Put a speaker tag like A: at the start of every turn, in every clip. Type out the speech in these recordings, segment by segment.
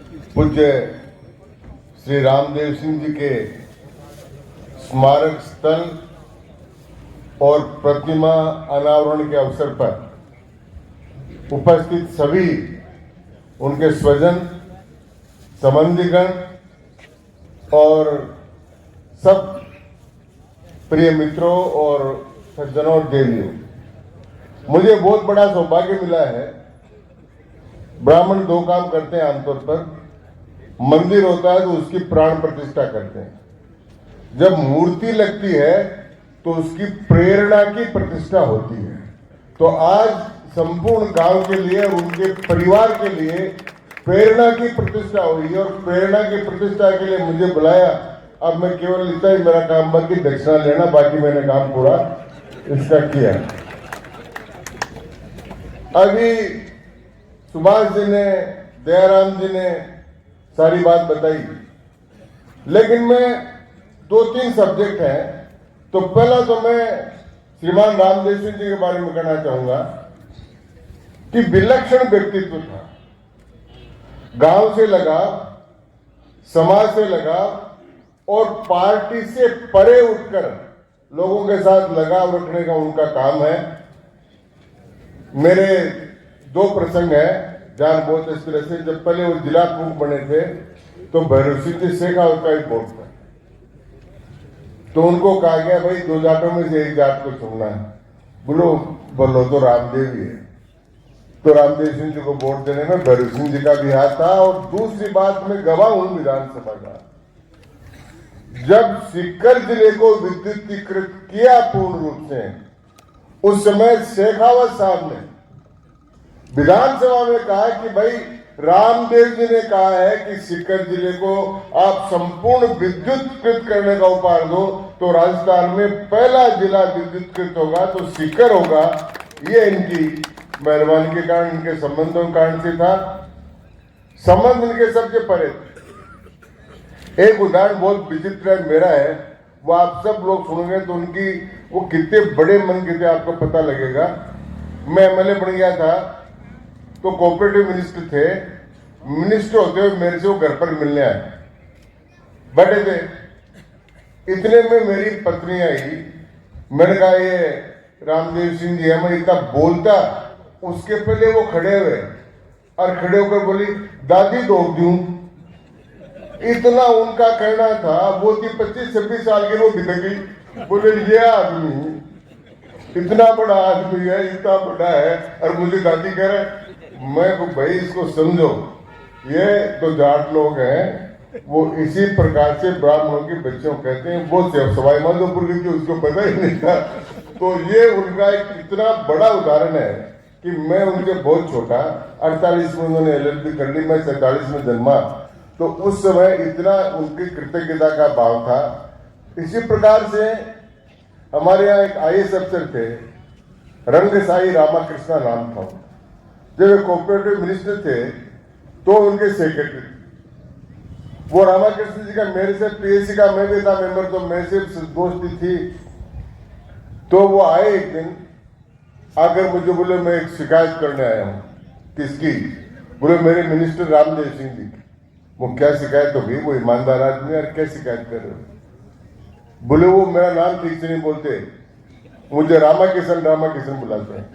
A: पूज्य श्री रामदेव सिंह जी के स्मारक स्थल और प्रतिमा अनावरण के अवसर पर उपस्थित सभी उनके स्वजन, संबंधीगण और सब प्रिय मित्रों और सज्जनों और देवियों, मुझे बहुत बड़ा सौभाग्य मिला है। ब्राह्मण दो काम करते हैं आमतौर पर, मंदिर होता है तो उसकी प्राण प्रतिष्ठा करते हैं, जब मूर्ति लगती है तो उसकी प्रेरणा की प्रतिष्ठा होती है। तो आज संपूर्ण गांव के लिए और उनके परिवार के लिए प्रेरणा की प्रतिष्ठा हुई और प्रेरणा की प्रतिष्ठा के लिए मुझे बुलाया। अब मैं केवल इतना ही मेरा काम बाकी दक्षिणा लेना, बाकी मैंने काम पूरा इसका किया। अभी सुभाष जी ने, दयाराम जी ने सारी बात बताई, लेकिन मैं दो तीन सब्जेक्ट हैं। तो पहला तो मैं श्रीमान रामदेव सिंह जी के बारे में कहना चाहूंगा कि विलक्षण व्यक्तित्व था, गांव से लगाव, समाज से लगाव और पार्टी से परे उठकर लोगों के साथ लगाव रखने का उनका काम है। मेरे दो प्रसंग है जहां बहुत इस तरह से, जब पहले वो जिला प्रमुख बने थे तो भैरव सिंह जी शेखावत का ही बोर्ड था, तो उनको कहा गया भाई दो जाटों में से एक जाट को चुनना है। बोलो तो रामदेव ही है। तो रामदेव सिंह जी को वोट देने में भैरव सिंह जी का भी हाथ था। और दूसरी बात मैं गवाह हूं विधानसभा का, जब सीकर जिले को विद्युतीकृत किया पूर्ण रूप से, उस समय शेखावत साहब ने विधानसभा में कहा कि भाई रामदेव जी ने कहा है कि सीकर जिले को आप संपूर्ण विद्युतीकृत करने का उपहार दो, तो राजस्थान में पहला जिला विद्युतीकृत होगा तो सीकर होगा। ये इनकी मेहरबानी के कारण, इनके संबंधों के कारण से था। संबंध इनके सबसे परे थे। एक उदाहरण बहुत विचित्र मेरा है, वो आप सब लोग सुनेंगे तो उनकी वो कितने बड़े मन के थे आपको पता लगेगा। मैं एमएलए बन गया था तो कोऑपरेटिव मिनिस्टर थे, मिनिस्टर होते हुए मेरे से वो घर पर मिलने आए, बैठे थे। इतने में मेरी पत्नी आई, मैंने कहा ये रामदेव सिंह जी है। मैं इतना बोलता, उसके पहले वो खड़े हुए और खड़े होकर बोली दादी दो दूं। इतना उनका कहना था। वो थी 25-26 साल की, वो बिक गई। बोले ये आदमी इतना बड़ा आदमी है, इतना बड़ा है और मुझे दादी कह रहे। मैं को भाई इसको समझो, ये तो जाट लोग हैं, वो इसी प्रकार से ब्राह्मणों के बच्चों कहते हैं। वो सवाई माधोपुर की थी, उसको पता ही नहीं था। तो ये उनका एक इतना बड़ा उदाहरण है कि मैं उनके बहुत छोटा, 48 में उन्होंने LLB कर ली, मैं 47 में जन्मा, तो उस समय इतना उनकी कृतज्ञता का भाव था। इसी प्रकार से हमारे यहाँ एक IAS अफसर थे, रंगसाई रामाकृष्णा नाम था। जब वे कोऑपरेटिव मिनिस्टर थे तो उनके सेक्रेटरी, वो रामाकृष्ण जी का मेरे से PSC का मैं भी था मेंबर, तो मेरे से दोस्ती थी। तो वो आए एक दिन, आकर मुझे बोले मैं एक शिकायत करने आया हूँ। किसकी? बोले मेरे मिनिस्टर रामदेव सिंह जी की। वो क्या शिकायत होगी, वो ईमानदार आदमी है, क्या शिकायत कर रहे हो? बोले वो मेरा नाम ठीक से नहीं बोलते, मुझे रामाकिशन बुलाते हैं।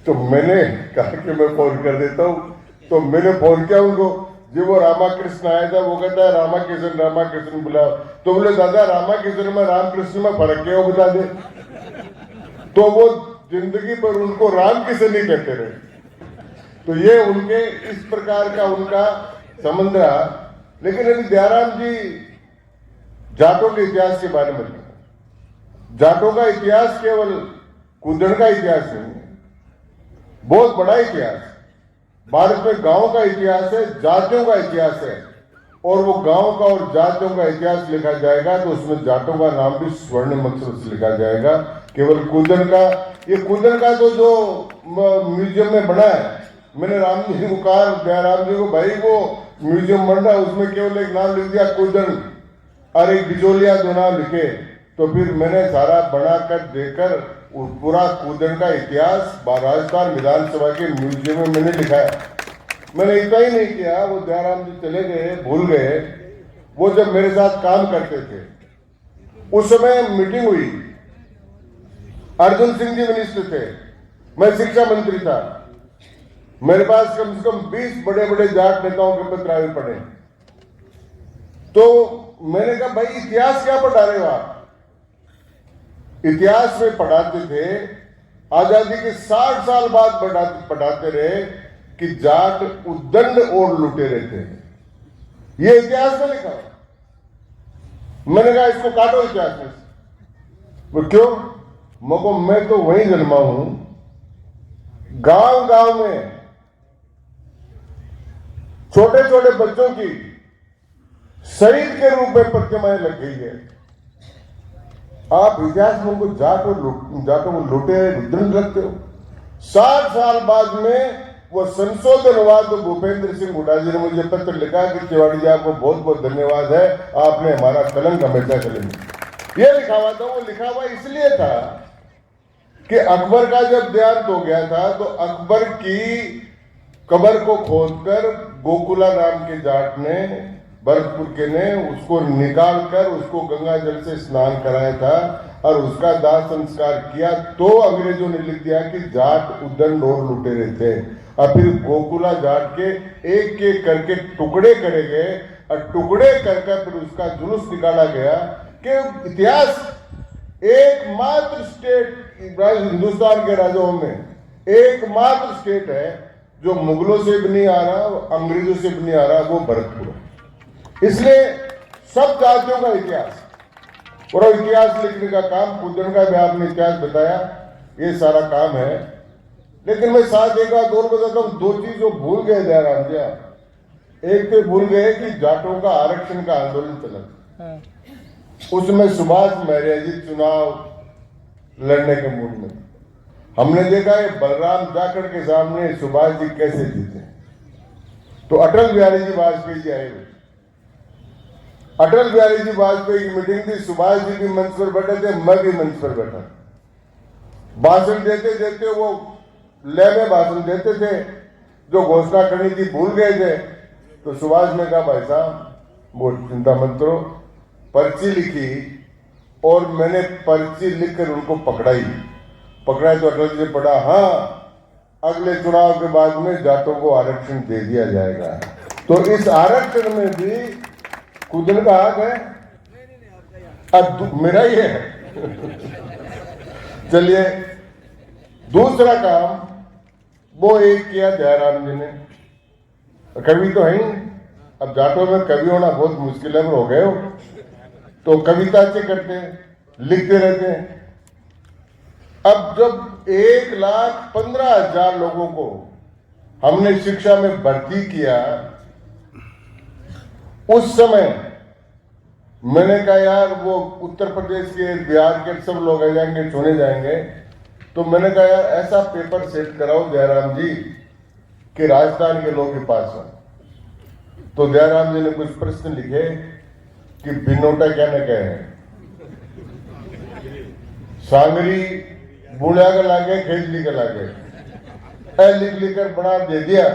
A: तो मैंने कहा कि मैं फोन कर देता हूँ। तो मैंने फोन किया उनको, जो वो रामाकृष्ण आया था, वो कहता है रामाकिशन बुलाओ। तो बोले दादा रामाकिशन में रामकृष्ण में फर्क क्या, वो बता दे। तो वो जिंदगी भर उनको रामकिशन ही कहते रहे। तो ये उनके इस प्रकार का उनका संबंध रहा। लेकिन अभी दयाराम जी जाटों के इतिहास के बारे में, जाटों का इतिहास केवल कुदड़ का इतिहास नहीं है, बहुत बड़ा इतिहास। भारत में गांव का इतिहास है, जातियों का इतिहास है। और वो गांव का और जातियों का इतिहास लिखा जाएगा तो उसमें जाटों का नाम भी स्वर्णिम अक्षर से लिखा जाएगा। केवल कुदन का, ये कुदन का तो जो म्यूजियम में बना है, मैंने राम जी को कहा, दयाराम जी को, भाई वो म्यूजियम बन रहा है उसमें केवल एक नाम लिख दिया कुदन और एक बिचौलिया दो नाम लिखे। तो फिर मैंने सारा बनाकर देकर पूरा कुदन का इतिहास राजस्थान विधानसभा के म्यूजियम में मैंने लिखा है। मैंने इतना ही नहीं किया, वो दयाराम जी चले गए, भूल गए, वो जब मेरे साथ काम करते थे उस समय मीटिंग हुई, अर्जुन सिंह जी मिनिस्टर थे, मैं शिक्षा मंत्री था, मेरे पास कम से कम 20 बड़े बड़े जाट नेताओं के पत्र आए पड़े। तो मैंने कहा भाई इतिहास क्या पढ़ा रहे हो आप? इतिहास में पढ़ाते थे, आजादी के 60 साल बाद पढ़ाते रहे कि जाट उद्दंड और लुटेरे थे, ये इतिहास में लिखा। मैंने कहा इसको काटो इतिहास में से। वो क्यों? मको मैं तो वहीं जन्मा हूं, गांव गांव में छोटे छोटे बच्चों की शहीद के रूप में प्रतिमाएं लग गई है। आप इतिहास में उनको जाकर वो लुटे रुद्रन रखते हो। 60 साल बाद में वो संशोधन हुआ तो भूपेंद्र सिंह हुड्डा जी ने मुझे पत्र लिखा कि तिवाड़ी जी आपको बहुत बहुत धन्यवाद है, आपने हमारा कलंक हमेशा चलेंगे। ये लिखा हुआ था, वो लिखा हुआ इसलिए था कि अकबर का जब देहांत हो गया था तो अकबर की कब्र को खोदकर गोकुला नाम के जाट ने, भरतपुर के ने उसको निकाल कर उसको गंगा जल से स्नान कराया था और उसका दाह संस्कार किया। तो अंग्रेजों ने लिख दिया कि जाट उद्दंड और लुटेरे थे, और फिर गोकुला जाट के एक एक करके टुकड़े करे गए और टुकड़े करके फिर उसका जुलूस निकाला गया कि इतिहास एकमात्र स्टेट हिंदुस्तान के राज्यों में एकमात्र स्टेट है जो मुगलों से भी नहीं आ रहा, अंग्रेजों से भी नहीं आ रहा, वो भरतपुर है। इसलिए सब जातियों का इतिहास और इतिहास लिखने का काम, खुदन का भी आपने इतिहास बताया, ये सारा काम है। लेकिन मैं साथ एक बात और बताता हूं, दो चीज जो भूल गए दयाराम जी। एक तो भूल गए कि जाटों का आरक्षण का आंदोलन चला, उसमें सुभाष महरिया जी चुनाव लड़ने के मूड में। हमने देखा है बलराम जाखड़ के सामने सुभाष जी कैसे जीते। तो अटल बिहारी जी वाजपेयी जी आए, अटल बिहारी जी वाजपेयी की मीटिंग थी, सुभाष जी भी मंच पर बैठे थे, मैं भी मंच पर बैठा। भाषण देते देते वो लय में भाषण देते थे, जो घोषणा करनी थी भूल गए थे। तो सुभाष ने कहा भाई साहब वो चिंता मत करो, पर्ची लिखी और मैंने पर्ची लिखकर उनको पकड़ाई तो अटल जी ने पढ़ा, हाँ अगले चुनाव के बाद में जाटों को आरक्षण दे दिया जाएगा। तो इस आरक्षण में भी खुदन का हक है, अब मेरा ही है। चलिए दूसरा काम वो एक किया दयाराम जी ने, कवि तो है ही, अब जाटों में कवि होना बहुत मुश्किल है, हो गए हो तो कविता से करते हैं, लिखते रहते हैं। अब जब 1,15,000 लोगों को हमने शिक्षा में भर्ती किया, उस समय मैंने कहा यार वो उत्तर प्रदेश के, बिहार के सब लोग आ जाएंगे, चुने जाएंगे। तो मैंने कहा यार ऐसा पेपर सेट कराओ दयाराम जी कि राजस्थान के लोग के पास हो। तो दयाराम जी ने कुछ प्रश्न लिखे कि बिनोटा क्या न कहे, सांगरी बुढ़िया का लागे, खेजली का लागे, लिख लिख कर बना दे दिया।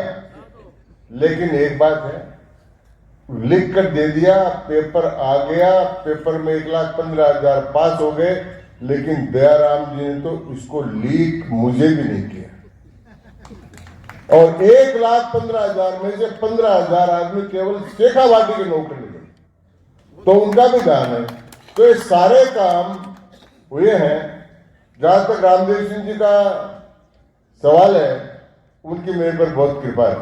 A: लेकिन एक बात है, लिख कर दे दिया, पेपर आ गया, पेपर में 1,15,000 पास हो गए, लेकिन दयाराम जी ने तो इसको लीक मुझे भी नहीं किया। और 1,15,000 में से 15,000 आदमी केवल शेखावाटी के नौकरी मिले, तो उनका भी ध्यान है। तो ये सारे काम हुए हैं। जहां तक रामदेव सिंह जी का सवाल है, उनकी मेरे पर बहुत कृपा है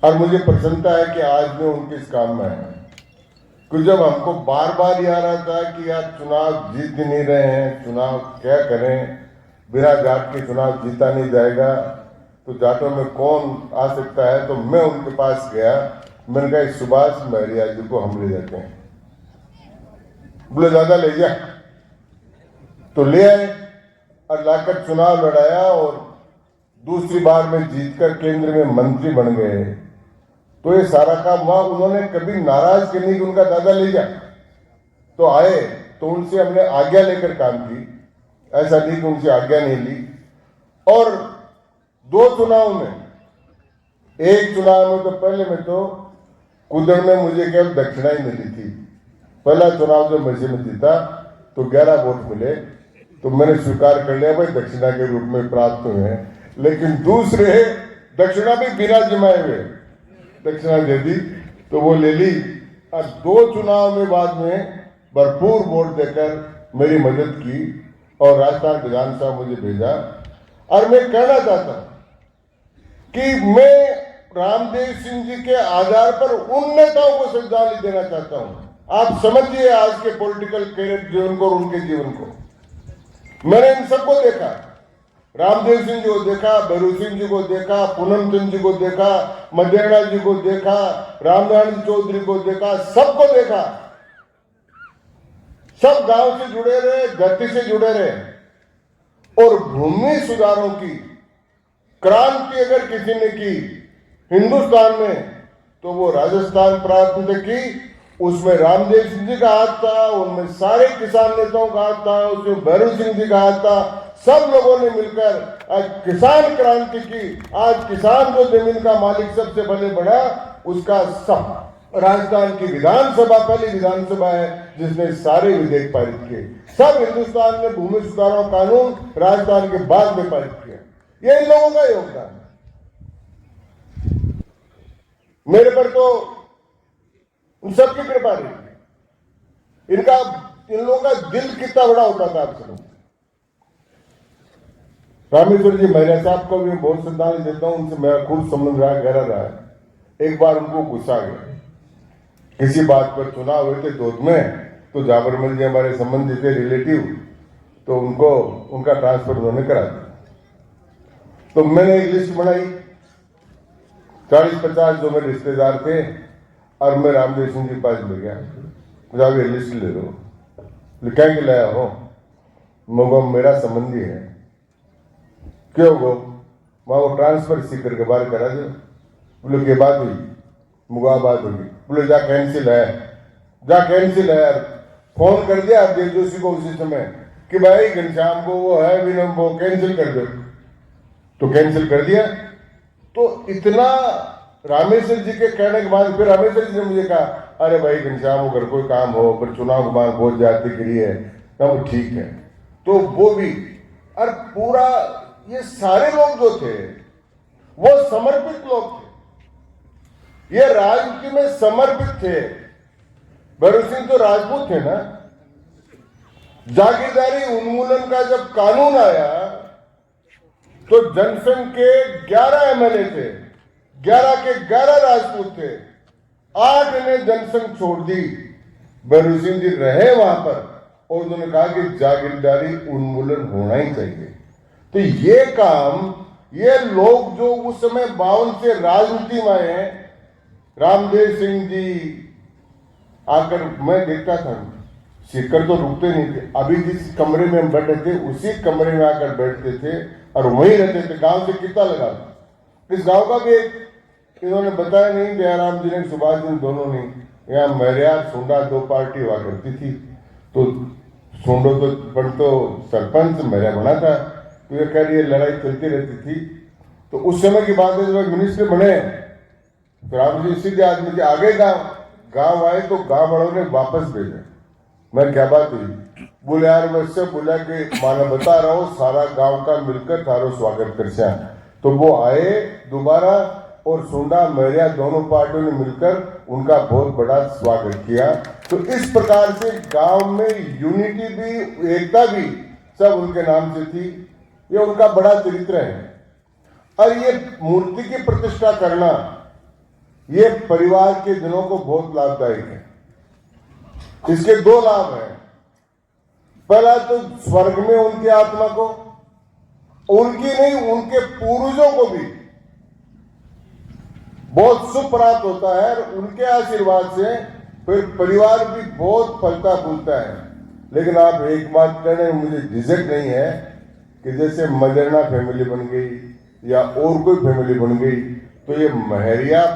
A: और मुझे प्रसन्नता है कि आज मैं उनके इस काम में आया। क्योंकि जब हमको बार बार याद आता है कि यार चुनाव जीत नहीं रहे हैं, चुनाव क्या करें, बिना जाट के चुनाव जीता नहीं जाएगा, तो जाटों में कौन आ सकता है। तो मैं उनके पास गया, मैंने कहा सुभाष महरिया जी को हम ले जाते हैं। बोले ज्यादा ले जा, तो ले आए और लाकर चुनाव लड़ाया और दूसरी बार में जीतकर केंद्र में मंत्री बन गए। तो ये सारा काम वहां उन्होंने कभी नाराज करने की उनका दादा ले जा, तो आए तो उनसे हमने आज्ञा लेकर काम की, ऐसा नहीं कि उनसे आज्ञा नहीं ली। और 2 चुनाव में एक चुनाव में तो पहले में तो कुदर में मुझे केवल दक्षिणा ही मिली थी। पहला चुनाव जो मुझे में जीता तो 11 वोट मिले, तो मैंने स्वीकार कर लिया भाई दक्षिणा के रूप में प्राप्त हुए हैं। लेकिन दूसरे दक्षिणा भी बिना जमाए हुए दक्षिणा दे दी, तो वो ले ली और 2 चुनाव में बाद में भरपूर वोट देकर मेरी मदद की और राजस्थान विधानसभा मुझे भेजा। और मैं कहना चाहता हूं कि मैं रामदेव सिंह जी के आधार पर उन नेताओं को श्रद्धांजलि देना चाहता हूं। आप समझिए आज के पॉलिटिकल कैरियर जीवन को और उनके जीवन को। मैंने इन सबको देखा, रामदेव सिंह जी को देखा, भैरू सिंह जी को देखा, पूनम चंद जी को देखा, मदेरणा जी को देखा, रामनारायण चौधरी को देखा, सबको देखा। सब गांव से जुड़े रहे, धरती से जुड़े रहे और भूमि सुधारों की क्रांति अगर किसी ने की हिंदुस्तान में तो वो राजस्थान प्रांत ने की। उसमें रामदेव सिंह जी का हाथ था, उनमें सारे किसान नेताओं का हाथ था, उसमें भैरू सिंह जी का हाथ था। सब लोगों ने मिलकर आज किसान क्रांति की। आज किसान जो जमीन का मालिक सबसे पहले बना, उसका सब राजस्थान की विधानसभा पहली विधानसभा है जिसने सारे विधेयक पारित किए। सब हिंदुस्तान में भूमि सुधारों कानून राजस्थान के बाद में पारित किया। ये इन लोगों का योगदान है। मेरे पर तो उन सबकी कृपा रही। इन लोगों का दिल कितना बड़ा होता था आप सुनो। रामेश्वर जी महिला साहब को भी बहुत श्रद्धांजलि देता हूं, उनसे मेरा खूब संबंध रहा, गहरा रहा। एक बार उनको गुस्सा आ गया किसी बात पर, चुनाव हुए थे दूध में, तो जाबरमल जी हमारे संबंधी थे, रिलेटिव, तो उनको उनका ट्रांसफर उन्होंने करा दिया। तो मैंने एक लिस्ट बनाई 40-50 जो मेरे रिश्तेदार थे और मैं रामदेव सिंह जी के पास ले गया, मुझे ये लिस्ट ले लो। लिखा के लाया हो, मगो मेरा संबंधी है, क्यों गो वहां वो ट्रांसफर इसी करके बाहर करा दो। बोले के बात हुई, मुगा बात होगी। बोले जा कैंसिल है, जा कैंसिल है। फोन कर दिया देव जोशी को उसी समय कि भाई घनश्याम को वो है विनम वो कैंसिल कर दो, तो कैंसिल कर दिया। तो इतना रामेश्वर जी के कहने के बाद फिर रामेश्वर जी ने मुझे कहा, अरे भाई घनश्याम अगर कोई काम हो पर चुनाव के बाद बहुत जाति के लिए ना, वो ठीक है। तो वो भी और पूरा ये सारे लोग जो थे वो समर्पित लोग थे, ये राजनीति में समर्पित थे। भैरू सिंह तो राजपूत थे ना। जागीरदारी उन्मूलन का जब कानून आया तो जनसंघ के 11 एमएलए थे, 11 के 11 राजपूत थे, 8 ने जनसंघ छोड़ दी। भैरू सिंह जी रहे वहां पर और उन्होंने कहा कि जागीरदारी उन्मूलन होना ही चाहिए। तो ये काम, ये लोग जो उस समय 52 से राजनीति में आए, रामदेव सिंह जी आकर मैं देखता था, सीकर तो रुकते नहीं थे। अभी जिस कमरे में हम बैठे थे उसी कमरे में आकर बैठते थे और वहीं रहते थे। गांव से कितना लगा, इस गांव का भी एक इन्होंने बताया नहीं, दयाराम जी ने, सुभाष जी दोनों ने। यहाँ मैरिया सुंडा 2 पार्टी हुआ करती थी, तो सुंडो तो सरपंच मैरिया बना था, तो ये कह रही लड़ाई चलती रहती थी। तो उस समय की बात है जब मिनिस्टर बने तो राम जी सीधे आदमी के आगे गांव आए तो गांव वालों ने वापस भेजा। मैं क्या बात हुई? बोले यार वैसे बोला कि माना बता रहा हूँ सारा गांव का मिलकर थारो स्वागत कर। तो वो आए दोबारा और सुंडा मैरिया दोनों पार्टियों ने मिलकर उनका बहुत बड़ा स्वागत किया। तो इस प्रकार से गांव में यूनिटी भी, एकता भी सब उनके नाम से थी। ये उनका बड़ा चरित्र है। और ये मूर्ति की प्रतिष्ठा करना ये परिवार के जनों को बहुत लाभदायक है। इसके 2 लाभ हैं। पहला तो स्वर्ग में उनकी आत्मा को, उनकी नहीं उनके पूर्वजों को भी बहुत सुख प्राप्त होता है और उनके आशीर्वाद से फिर परिवार भी बहुत फलता फूलता है। लेकिन आप एक बात कहने में मुझे झिझक नहीं है कि जैसे मदेरणा फैमिली बन गई या और कोई फैमिली बन गई तो ये महरिया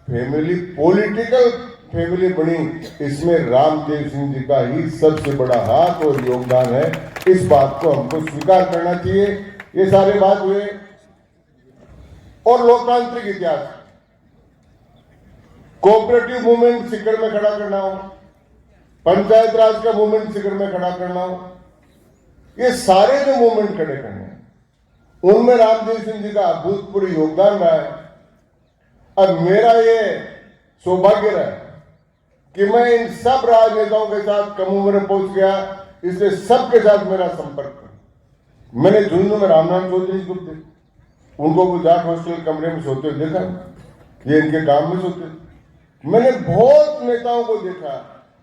A: फैमिली पॉलिटिकल फैमिली बनी, इसमें रामदेव सिंह जी का ही सबसे बड़ा हाथ और योगदान है। इस बात को हमको स्वीकार करना चाहिए। ये सारे बात हुए। और लोकतांत्रिक इतिहास, कोऑपरेटिव मूवमेंट शिखर में खड़ा करना हो, पंचायत राज का मूवमेंट शिखर में खड़ा करना हो, ये सारे जो मूवमेंट खड़े करने हैं उनमें रामदेव सिंह जी का अभूतपूर्व योगदान रहा है। अब मेरा ये सौभाग्य रहा कि मैं इन सब राजनेताओं के साथ कम उम्र में पहुंच गया, इसलिए सबके साथ मेरा संपर्क है। मैंने झुंझुनू में रामनाथ चौधरी को देखा, उनको गुजरात हॉस्टल कमरे में सोते हुए देखा, ये इनके काम में सोते। मैंने बहुत नेताओं को देखा,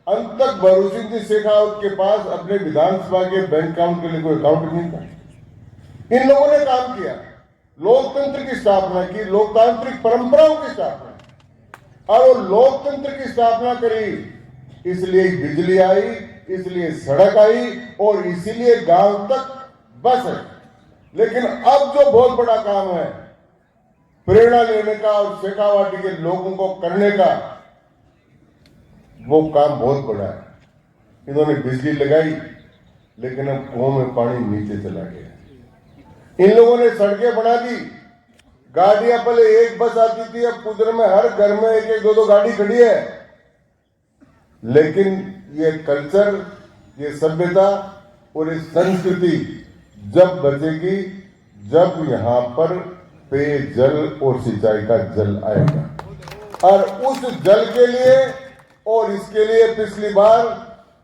A: अंत तक भरू सिंह जी शेखावत के पास अपने विधानसभा के बैंक अकाउंट के लिए कोई अकाउंट नहीं था। इन लोगों ने काम किया, लोकतंत्र की स्थापना की, लोकतांत्रिक परंपराओं की स्थापना, और वो लोकतंत्र की स्थापना करी, इसलिए बिजली आई, इसलिए सड़क आई और इसीलिए गांव तक बस है। लेकिन अब जो बहुत बड़ा काम है प्रेरणा लेने का और शेखावाटी के लोगों को करने का, वो काम बहुत बड़ा है। इन्होंने बिजली लगाई, लेकिन अब कुओं में पानी नीचे चला गया। इन लोगों ने सड़कें बना दी, गाड़ियां पहले एक बस आती थी, अब पुदर में हर घर में एक एक दो दो गाड़ी खड़ी है। लेकिन ये कल्चर, ये सभ्यता और ये संस्कृति जब बचेगी जब यहां पर पेयजल और सिंचाई का जल आएगा। और उस जल के लिए और इसके लिए पिछली बार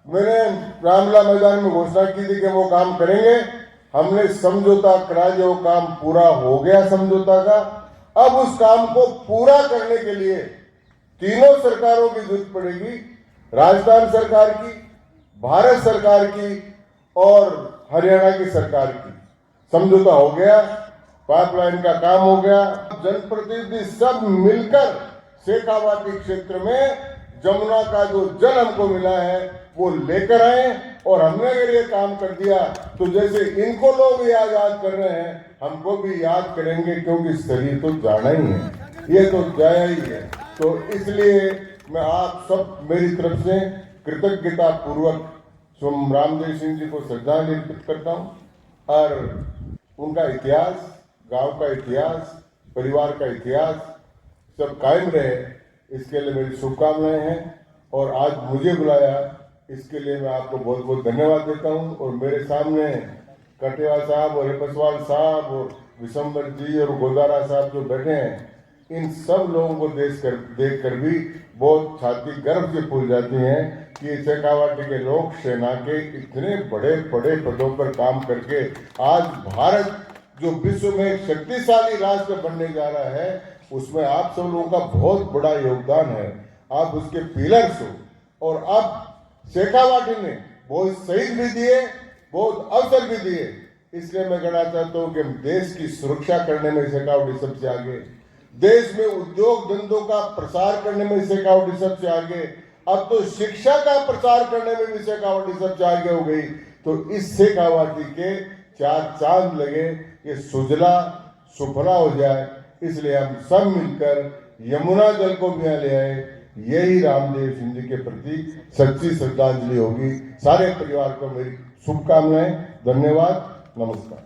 A: मैंने रामला मैदान में घोषणा की थी कि वो काम करेंगे। हमने समझौता करा, जो काम पूरा हो गया समझौता का। अब उस काम को पूरा करने के लिए तीनों सरकारों की जरूरत पड़ेगी, राजस्थान सरकार की, भारत सरकार की और हरियाणा की सरकार की। समझौता हो गया, पाइपलाइन का काम हो गया। जनप्रतिनिधि सब मिलकर शेखावाटी क्षेत्र में जमुना का जो जल हमको मिला है वो लेकर आए, और हमने अगर ये काम कर दिया तो जैसे इनको लोग याद कर रहे हैं, हमको भी याद करेंगे, क्योंकि शरीर तो जाना ही है, ये तो जाया ही है। तो इसलिए मैं आप सब मेरी तरफ से कृतज्ञता पूर्वक रामदेव सिंह जी को श्रद्धांजलि अर्पित करता हूं। और उनका इतिहास, गांव का इतिहास, परिवार का इतिहास सब कायम रहे, इसके लिए मेरी शुभकामनाएं हैं। और आज मुझे बुलाया, इसके लिए मैं आपको बहुत बहुत धन्यवाद देता हूं। और मेरे सामने कटेवा साहब और हेपसवाल साहब और विशंबर जी और गोदारा साहब जो बैठे हैं, इन सब लोगों को देख कर भी बहुत छाती गर्व से फूल जाती है कि शेखावाटी के लोग सेना के इतने बड़े बड़े पदों पर काम करके आज भारत जो विश्व में एक शक्तिशाली राष्ट्र बनने जा रहा है, उसमें आप सब लोगों का बहुत बड़ा योगदान है। आप उसके पिलर्स हो। और अब शेखावाटी ने बहुत शहीद भी दिए, बहुत अवसर भी दिए। इसलिए मैं कहना चाहता हूं कि देश की सुरक्षा करने में शेखावाटी सबसे आगे, देश में उद्योग धंधों का प्रसार करने में शेखावाटी सबसे आगे, अब तो शिक्षा का प्रसार करने में भी शेखावाटी सबसे आगे हो गई। तो इस शेखावाटी के चार चांद लगे, ये सुजला सुफला हो जाए, इसलिए हम सब मिलकर यमुना जल को भी ले आए। यही रामदेव सिंह जी के प्रति सच्ची श्रद्धांजलि होगी। सारे परिवार को मेरी शुभकामनाएं। धन्यवाद, नमस्कार।